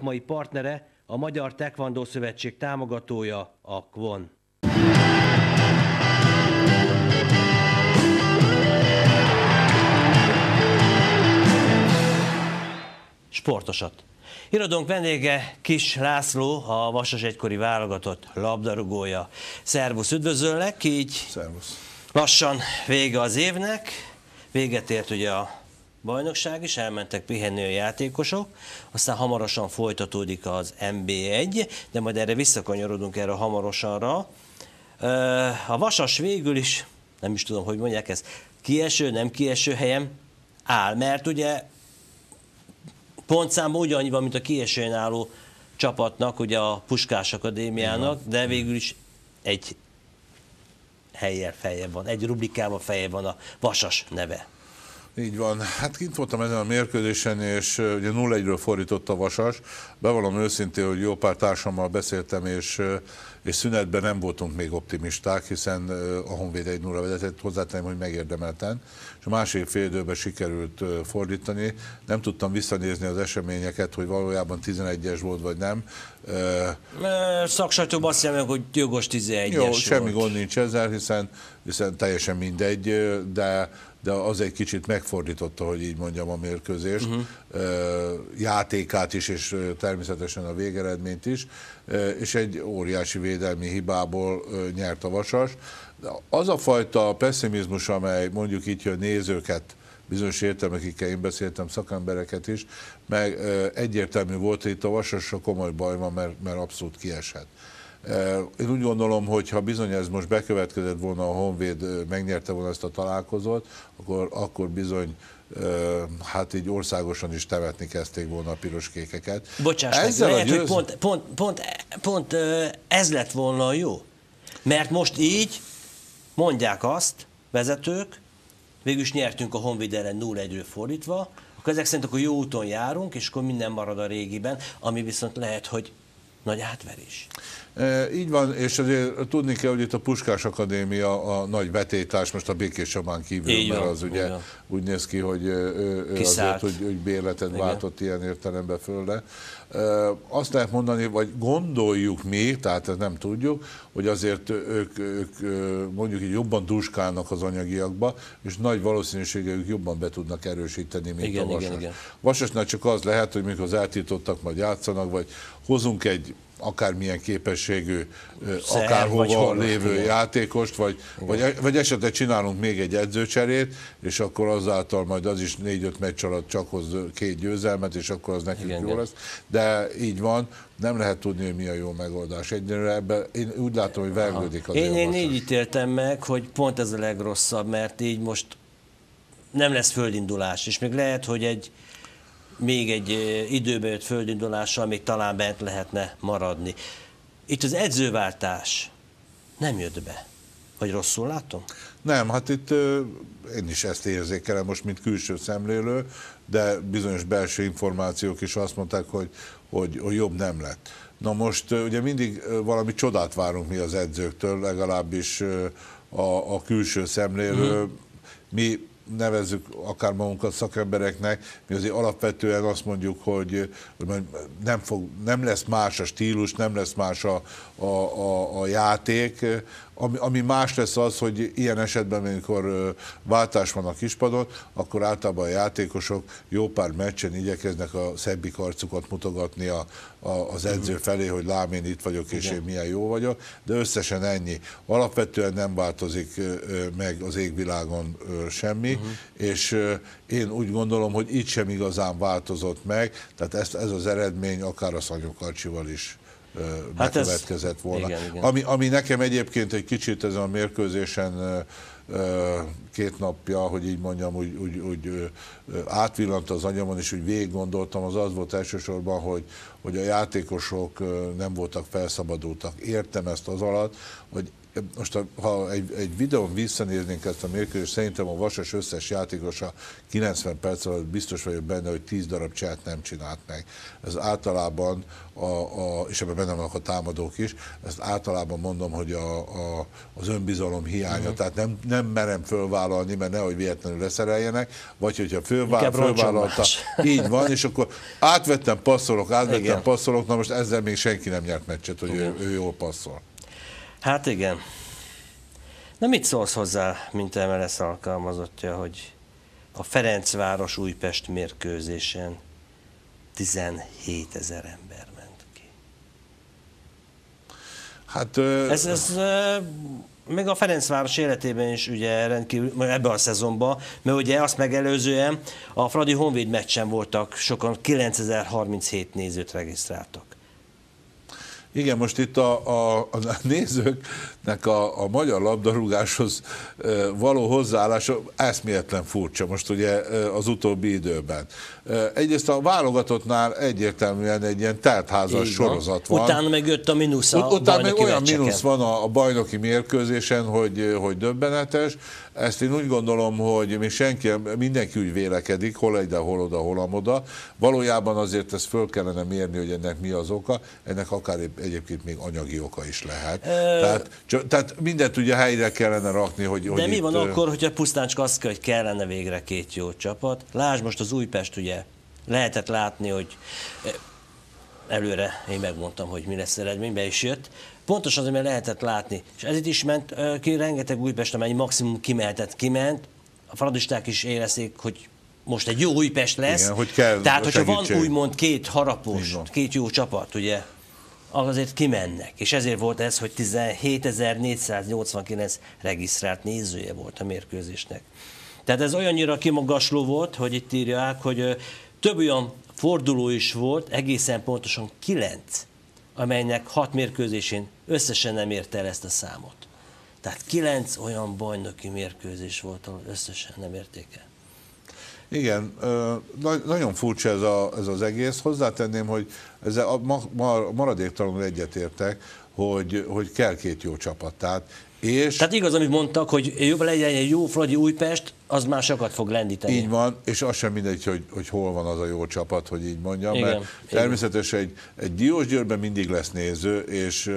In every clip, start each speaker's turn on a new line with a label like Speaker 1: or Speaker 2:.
Speaker 1: szakmai partnere, a Magyar Taekwondo Szövetség támogatója, a KVON. Sportosat. Irodónk vendége Kiss László, a Vasas egykori válogatott labdarúgója. Szervusz, üdvözöllek, így
Speaker 2: Szervusz.
Speaker 1: Lassan vége az évnek, véget ért ugye a bajnokság is, elmentek pihenni a játékosok, aztán hamarosan folytatódik az NB1, de majd erre visszakanyarodunk erre hamarosanra. A Vasas végül is, nem is tudom, hogy mondják ezt, kieső, nem kieső helyen áll, mert ugye pontszámban ugyanannyi van, mint a kiesőn álló csapatnak, ugye a Puskás Akadémiának, de végül is egy helyen feljebb van, egy rubrikában feljebb van a Vasas neve.
Speaker 2: Így van. Hát kint voltam ezen a mérkőzésen, és ugye 0-1-ről fordított a Vasas. Bevallom őszintén, hogy jó pár társammal beszéltem, és szünetben nem voltunk még optimisták, hiszen a Honvéd 1-0 vezetett, hozzátenném, hogy megérdemelten, és a második fél időben sikerült fordítani. Nem tudtam visszanézni az eseményeket, hogy valójában 11-es volt, vagy nem.
Speaker 1: Szaksajtóban azt jelenti, hogy jogos 11-es
Speaker 2: Jó,
Speaker 1: volt.
Speaker 2: semmi gond nincs ezzel, hiszen teljesen mindegy, de az egy kicsit megfordította, hogy így mondjam, a mérkőzést, játékát is, és természetesen a végeredményt is, és egy óriási védelmi hibából nyert a Vasas. Az a fajta pessimizmus, amely mondjuk így a nézőket, bizonyos értelmek, akikkel én beszéltem, szakembereket is, meg egyértelmű volt, hogy itt a Vasasra komoly baj van, mert abszolút kiesett. Én úgy gondolom, hogy ha bizony ez most bekövetkezett volna, a Honvéd megnyerte volna ezt a találkozót, akkor bizony hát így országosan is temetni kezdték volna a piroskékeket.
Speaker 1: Bocsáss meg, lehet, hogy pont ez lett volna jó. Mert most így mondják azt vezetők, végülis nyertünk a Honvéd ellen 0-1-ről fordítva, akkor ezek szerint akkor jó úton járunk, és akkor minden marad a régiben, ami viszont lehet, hogy nagy átverés.
Speaker 2: Így van, és azért tudni kell, hogy itt a Puskás Akadémia a nagy vetélytárs, most a Békés Csabán kívül, így mert van, az ugye úgy néz ki, hogy ő azért, hogy bérletet váltott ilyen értelemben fölre. Azt lehet mondani, vagy gondoljuk mi, tehát ezt nem tudjuk, hogy azért ők mondjuk így jobban duskálnak az anyagiakba, és nagy valószínűséggel ők jobban be tudnak erősíteni, mint a Vasas. Vasasnál csak az lehet, hogy mikor az eltiltottak majd játszanak, vagy hozunk egy akármilyen képességű, akárhova lévő játékost, vagy esetleg csinálunk még egy edzőcserét, és akkor azáltal majd az is 4-5 meccs alatt csak hoz 2 győzelmet, és akkor az nekünk jó lesz. De így van, nem lehet tudni, hogy mi a jó megoldás. Egyelőre ebben én úgy látom, hogy vergődik az
Speaker 1: Én így ítéltem meg, hogy pont ez a legrosszabb, mert így most nem lesz földindulás, és még lehet, hogy még egy időbe jött földindulással még talán bent lehetne maradni. Itt az edzőváltás nem jött be. Vagy rosszul látom?
Speaker 2: Nem, hát itt én is ezt érzékelem most, mint külső szemlélő, de bizonyos belső információk is azt mondták, hogy jobb nem lett. Na most ugye mindig valami csodát várunk mi az edzőktől, legalábbis a külső szemlélő. Mi nevezzük akár magunkat szakembereknek, mi azért alapvetően azt mondjuk, hogy nem lesz más a stílus, nem lesz más a játék. Ami más lesz az, hogy ilyen esetben, amikor váltás van a kispadon, akkor általában a játékosok jó pár meccsen igyekeznek a szebbik arcukat mutogatni az edző felé, hogy lám, én itt vagyok, és én milyen jó vagyok, de összesen ennyi. Alapvetően nem változik meg az égvilágon semmi, és én úgy gondolom, hogy itt sem igazán változott meg, tehát ez az eredmény akár a Szanyó Karcsival is bekövetkezett volna. Igen. Ami nekem egyébként egy kicsit ezen a mérkőzésen 2 napja, hogy így mondjam, úgy átvillant az agyamon, és úgy végig gondoltam, az volt elsősorban, hogy a játékosok nem voltak felszabadultak. Értem ezt az alatt, hogy most ha egy videón visszanéznénk ezt a mérkőzést, szerintem a Vasas összes játékosa 90 perc alatt biztos vagyok benne, hogy 10 darab cselt nem csinált meg. Ez általában, és ebben benne vannak a támadók is, ezt általában mondom, hogy az önbizalom hiánya, tehát nem merem fölvállalni, mert nehogy véletlenül leszereljenek, vagy hogyha fölvállalta, így van, és akkor átvettem passzolok, na most ezzel még senki nem nyert meccset, hogy ő jól passzol.
Speaker 1: Hát igen. Na mit szólsz hozzá, mint MLS alkalmazottja, hogy a Ferencváros-Újpest mérkőzésen 17 000 ember ment ki?
Speaker 2: Hát...
Speaker 1: Ez még a Ferencváros életében is ugye rendkívül, ebben a szezonban, mert ugye azt megelőzően a Fradi Honvéd meccsen voltak sokan, 9037 nézőt regisztráltak.
Speaker 2: Igen, most itt a nézőknek a magyar labdarúgáshoz való hozzáállása eszméletlen furcsa most ugye az utóbbi időben. Egyrészt a válogatottnál egyértelműen egy ilyen teltházas sorozat van.
Speaker 1: Utána meg jött a mínusz a
Speaker 2: Utána meg olyan
Speaker 1: meccseken.
Speaker 2: mínusz van a bajnoki mérkőzésen, hogy döbbenetes. Ezt én úgy gondolom, hogy még mindenki úgy vélekedik, hol ide, hol oda, hol amoda. Valójában azért ezt föl kellene mérni, hogy ennek mi az oka. Ennek akár egyébként még anyagi oka is lehet. Tehát mindent ugye helyre kellene rakni, hogy...
Speaker 1: De mi van akkor, hogyha pusztán csak azt kell, hogy kellene végre két jó csapat? Lásd most az Újpest, ugye lehetett látni, hogy előre én megmondtam, hogy mi lesz eredmény, be is jött. Pontosan azért, mert lehetett látni. És ez itt is ment ki rengeteg Újpest, amely maximum kiment. A fradisták is érezték, hogy most egy jó Újpest lesz.
Speaker 2: Igen, hogy kell
Speaker 1: tehát, hogyha van
Speaker 2: segítség.
Speaker 1: úgymond két harapos, két jó csapat, ugye, azért kimennek. És ezért volt ez, hogy 17.489 regisztrált nézője volt a mérkőzésnek. Tehát ez olyannyira kimagasló volt, hogy itt írják, hogy több olyan forduló is volt, egészen pontosan 9, amelynek 6 mérkőzésén összesen nem érte el ezt a számot. Tehát 9 olyan bajnoki mérkőzés volt, ahol összesen nem érték el.
Speaker 2: Igen, nagyon furcsa ez az egész. Hozzátenném, hogy ezzel maradéktalanul egyetértek, hogy kell két jó csapat. Tehát
Speaker 1: igaz, amit mondtak, hogy jobb legyen egy jó Fradi Újpest, az már sokat fog lendíteni.
Speaker 2: Így van, és az sem mindegy, hogy hol van az a jó csapat, hogy így mondjam,
Speaker 1: igen,
Speaker 2: mert természetesen egy Diósgyőrben mindig lesz néző, és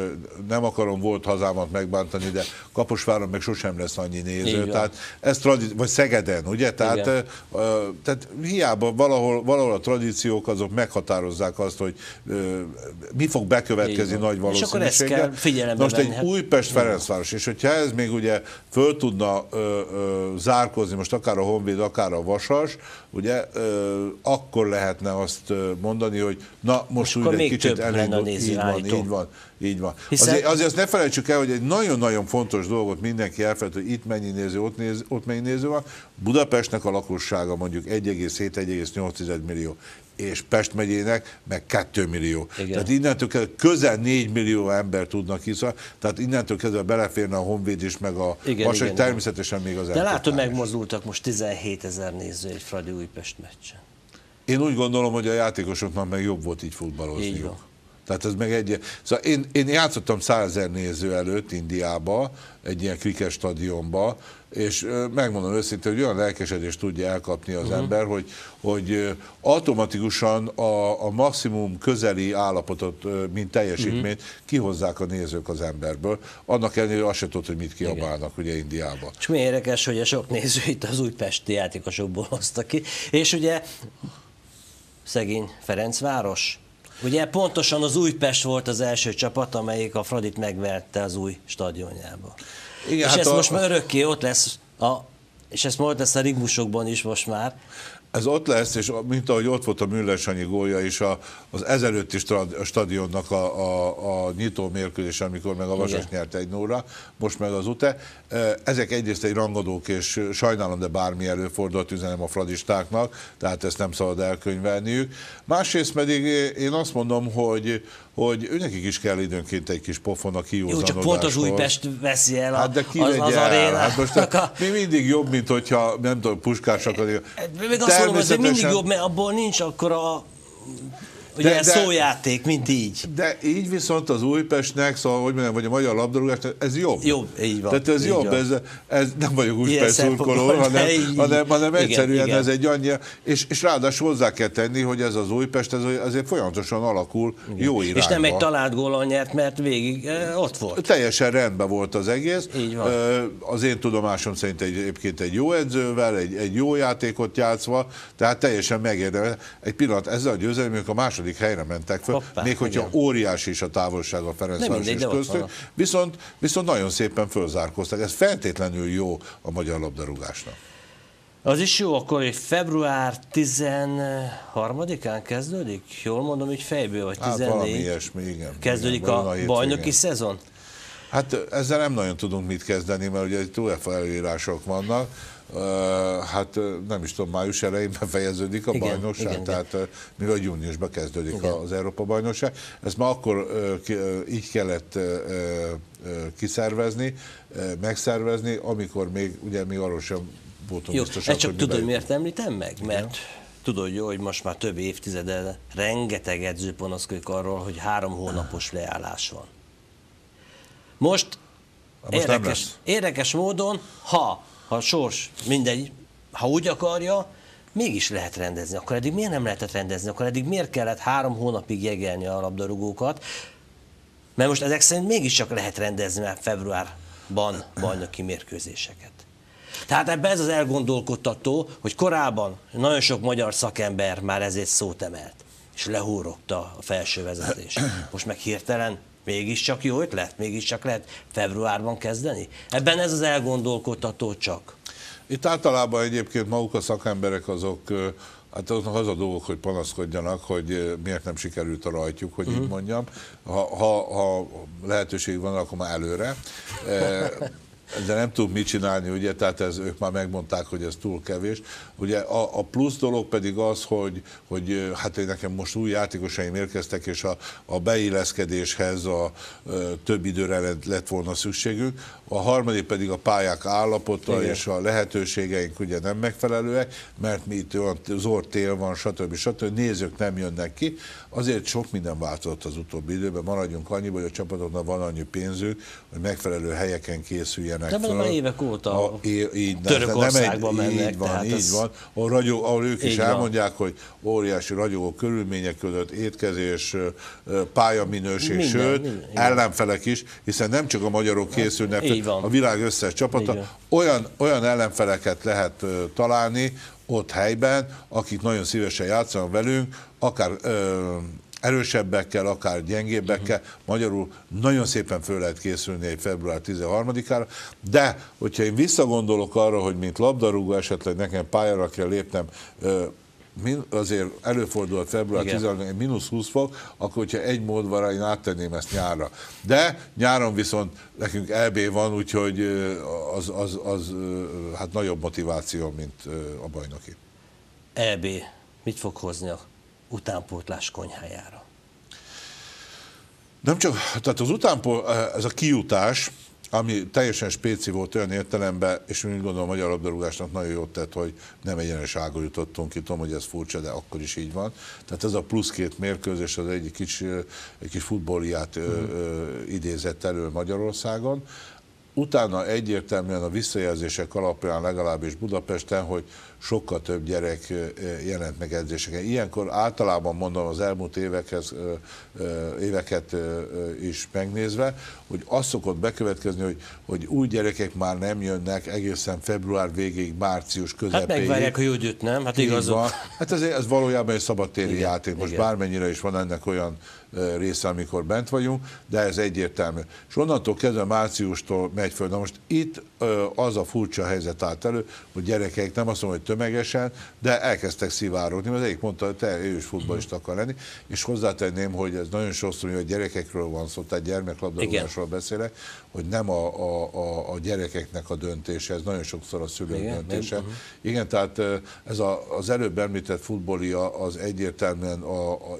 Speaker 2: nem akarom volt hazámat megbántani, de Kaposváron meg sosem lesz annyi néző, tehát ez vagy Szegeden, ugye? Tehát hiába valahol a tradíciók azok meghatározzák azt, hogy mi fog bekövetkezni nagy valószínűséggel.
Speaker 1: És akkor ezt kell figyelembe
Speaker 2: most egy Újpest-Ferencváros, és hogyha ez még ugye föl tudna zárkozni, most akár a Honvéd, akár a Vasas, ugye, akkor lehetne azt mondani, hogy na, most úgy egy kicsit elindult. Így van. Azért azt ne felejtsük el, hogy egy nagyon-nagyon fontos dolgot mindenki elfelejt, hogy itt mennyi néző, ott mennyi néző van. Budapestnek a lakossága mondjuk 1,7-1,8 millió, és Pest megyének meg 2 millió. Igen. Tehát innentől kezdve közel 4 millió ember tudnak hiszani, tehát innentől kezdve beleférne a Honvéd is, meg a Vasas, természetesen még az
Speaker 1: De látod, megmozdultak most 17 000 néző egy Fradi Újpest meccsen.
Speaker 2: Én úgy gondolom, hogy a játékosoknak meg jobb volt így futballozniuk. Tehát ez meg egy... Szóval én játszottam 100 000 néző előtt Indiába, egy ilyen kriket stadionba, és megmondom őszintén, hogy olyan lelkesedést tudja elkapni az ember, hogy automatikusan a maximum közeli állapotot, mint teljesítményt kihozzák a nézők az emberből. Annak ellenére, hogy azt se tudod, hogy mit kiabálnak ugye Indiában.
Speaker 1: És mi érdekes, hogy a sok néző itt az újpesti játékosokból hoztak ki. És ugye szegény Ferencváros. Ugye pontosan az Újpest volt az első csapat, amelyik a Fradit megverte az új stadionjába. Igen, és hát ez most már örökké ott lesz, és ez most lesz a rigmusokban is most már.
Speaker 2: Ez ott lesz, és mint ahogy ott volt a Müller Sanyi gólja is az ezelőtti stadionnak a nyitó mérkőzés, amikor meg a Vasas nyert 1-0-ra, most meg az UTE. Ezek egyrészt egy rangadók, és sajnálom, de bármi előfordult, üzenem a fradistáknak, tehát ezt nem szabad elkönyvelniük. Másrészt pedig én azt mondom, hogy nekik is kell időnként egy kis pofon a kiúzanodáshoz.
Speaker 1: Jó, csak pont az Újpest veszi el
Speaker 2: az arénát. Hát most mi mindig jobb, mint hogyha, nem tudom, Puskás akar.
Speaker 1: Még azt mondom, hogy mindig jobb, mert abból nincs akkora Ugye ez szójáték, mint így.
Speaker 2: De így viszont az Újpestnek, szóval, hogy mondjam, vagy a magyar labdarúgásnak, ez jobb.
Speaker 1: Jobb, így van.
Speaker 2: Tehát ez
Speaker 1: így
Speaker 2: jobb,
Speaker 1: van.
Speaker 2: ez nem vagyok Újpest szurkoló, hanem egyszerűen
Speaker 1: igen.
Speaker 2: ez egy annyi, és ráadásul hozzá kell tenni, hogy ez az Újpest ez azért folyamatosan alakul jó irányba.
Speaker 1: És nem egy talált gólon nyert, mert végig ott volt.
Speaker 2: Teljesen rendben volt az egész.
Speaker 1: Így van.
Speaker 2: Az én tudomásom szerint egyébként egy jó edzővel, egy jó játékot játszva, tehát teljesen megérdemel. Egy pillanat, ezzel a győzelmük a második helyre mentek föl,
Speaker 1: Hoppá,
Speaker 2: még hogyha
Speaker 1: igen.
Speaker 2: óriási is a távolság a Ferencváros és köztük, viszont nagyon szépen fölzárkóztak. Ez feltétlenül jó a magyar labdarúgásnak.
Speaker 1: Az is jó, akkor hogy február 13-án kezdődik? Jól mondom, hogy fejből, vagy 14?
Speaker 2: Hát valami ilyesmi, igen.
Speaker 1: Kezdődik
Speaker 2: igen,
Speaker 1: a bajnoki szezon?
Speaker 2: Hát ezzel nem nagyon tudunk mit kezdeni, mert ugye itt UEFA előírások vannak. Hát nem is tudom, május elején befejeződik a bajnokság,
Speaker 1: igen.
Speaker 2: tehát mivel júniusban kezdődik az Európa-bajnokság. Ezt már akkor így kellett kiszervezni, megszervezni, amikor még, ugye mi arról sem voltunk biztosak.
Speaker 1: Ezt csak tudod, miért említem meg? Mert tudod jó, hogy most már több évtizede rengeteg edző panaszkodik arról, hogy 3 hónapos leállás van. Most érdekes módon, ha sors, mindegy, ha úgy akarja, mégis lehet rendezni. Akkor eddig miért nem lehetett rendezni? Akkor eddig miért kellett 3 hónapig jegelni a labdarúgókat? Mert most ezek szerint mégiscsak lehet rendezni már februárban bajnoki mérkőzéseket. Tehát ebben ez az elgondolkodtató, hogy korábban nagyon sok magyar szakember már ezért szót emelt, és lehúrogta a felső vezetés. Most meg hirtelen mégiscsak jó ötlet, mégiscsak lehet februárban kezdeni? Ebben ez az elgondolkodtató csak. Itt
Speaker 2: általában egyébként maguk a szakemberek azok, hát az a dolgok, hogy panaszkodjanak, hogy miért nem sikerült a rajtjuk, hogy így mondjam. Ha lehetőség van, akkor már előre. De nem tudunk mit csinálni, ugye, tehát ők már megmondták, hogy ez túl kevés. Ugye a plusz dolog pedig az, hogy hát nekem most új játékosaim érkeztek, és a beilleszkedéshez több időre lett volna szükségünk. A harmadik pedig a pályák állapota, igen, és a lehetőségeink ugye nem megfelelőek, mert mi itt olyan zord-tél van, stb. Nézők nem jönnek ki. Azért sok minden változott az utóbbi időben, maradjunk annyiba, hogy a csapatoknak van annyi pénzük, hogy megfelelő helyeken készüljenek.
Speaker 1: De már évek óta Törökországban mennek.
Speaker 2: Így van. Ahol ők is elmondják, hogy óriási ragyogó körülmények között étkezés, pályaminőség, sőt, ellenfelek is, hiszen nem csak a magyarok készülnek, a világ összes csapata, olyan ellenfeleket lehet találni ott helyben, akik nagyon szívesen játszanak velünk, akár erősebbekkel, akár gyengébbekkel, magyarul nagyon szépen föl lehet készülni egy február 13-ára, de hogyha én visszagondolok arra, hogy mint labdarúgó esetleg nekem pályára kell lépnem, azért előfordul február 13-án -20 fok, akkor hogyha egy mód van rá, én áttenném ezt nyárra. De nyáron viszont nekünk EB van, úgyhogy az hát nagyobb motiváció, mint a bajnoki.
Speaker 1: EB mit fog hozni a utánpótlás konyhájára?
Speaker 2: Nem csak, tehát ez a kijutás, ami teljesen spéci volt olyan értelemben, és úgy gondolom a magyar labdarúgásnak nagyon jót tett, hogy nem egyenes ágon jutottunk ki, tudom, hogy ez furcsa, de akkor is így van. Tehát ez a plusz 2 mérkőzés az egy kis futballját idézett elő Magyarországon. Utána egyértelműen a visszajelzések alapján legalábbis Budapesten, hogy sokkal több gyerek jelent meg edzéseken. Ilyenkor általában mondom az elmúlt éveket is megnézve, hogy az szokott bekövetkezni, hogy új gyerekek már nem jönnek egészen február végéig, március közepéig.
Speaker 1: Hát megvárják, hogy úgy jut, nem? Hát igazok.
Speaker 2: Hát ez valójában egy szabadtéri játék. Most bármennyire is van ennek olyan része, amikor bent vagyunk, de ez egyértelmű. És onnantól kezdve márciustól megy föl. Na most itt az a furcsa helyzet állt elő, hogy gyerekek, nem azt mondom, hogy tömegesen, de elkezdtek szivárogni, mert az egyik mondta, hogy te ő is futballista akar lenni, és hozzátenném, hogy ez nagyon sokszor, hogy gyerekekről van szó, tehát gyermeklabdarúgásról beszélek, hogy nem a gyerekeknek a döntése, ez nagyon sokszor a szülők döntése. Igen, tehát ez az előbb említett futbollia az egyértelműen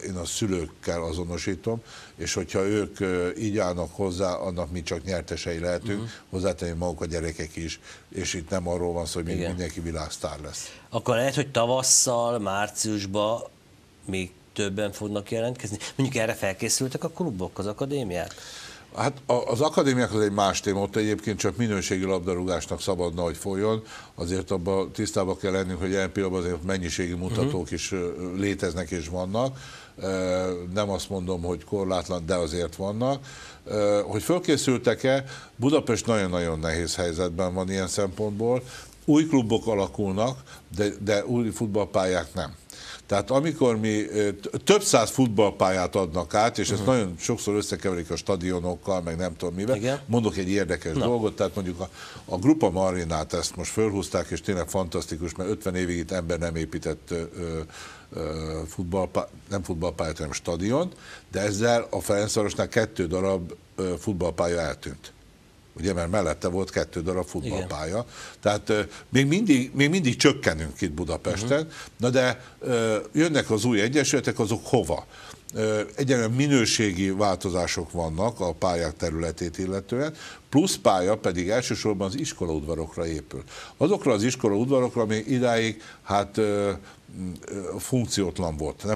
Speaker 2: én a szülőkkel azonosítom, és hogyha ők így állnak hozzá, annak mi csak nyertesei lehetünk, hozzátenni maguk a gyerekek is, és itt nem arról van szó, hogy mindenki világsztár lesz.
Speaker 1: Akkor lehet, hogy tavasszal, márciusban még többen fognak jelentkezni? Mondjuk erre felkészültek a klubok, az akadémiák?
Speaker 2: Hát az akadémiák az egy más téma, ott egyébként csak minőségi labdarúgásnak szabadna, hogy folyjon. Azért abban tisztában kell lennünk, hogy ilyen pillanatban azért mennyiségi mutatók is léteznek és vannak. Nem azt mondom, hogy korlátlan, de azért vannak. Hogy fölkészültek-e, Budapest nagyon-nagyon nehéz helyzetben van ilyen szempontból. Új klubok alakulnak, de új futballpályák nem. Tehát amikor mi több száz futballpályát adnak át, és ezt nagyon sokszor összekeverik a stadionokkal, meg nem tudom mivel,
Speaker 1: igen.
Speaker 2: Mondok egy érdekes dolgot, tehát mondjuk a Grupa Marinát ezt most fölhúzták, és tényleg fantasztikus, mert 50 évig itt ember nem épített nem futballpályát, hanem stadiont, de ezzel a Ferencvárosnál 2 darab futballpálya eltűnt. Ugye, mert mellette volt 2 darab futballpálya. Igen. Tehát még mindig csökkenünk itt Budapesten, na de jönnek az új egyesületek, azok hova? Egyenlően minőségi változások vannak a pályák területét illetően, plusz pálya pedig elsősorban az iskolaudvarokra épül. Azokra az iskolaudvarokra, ami idáig hát funkciótlan volt.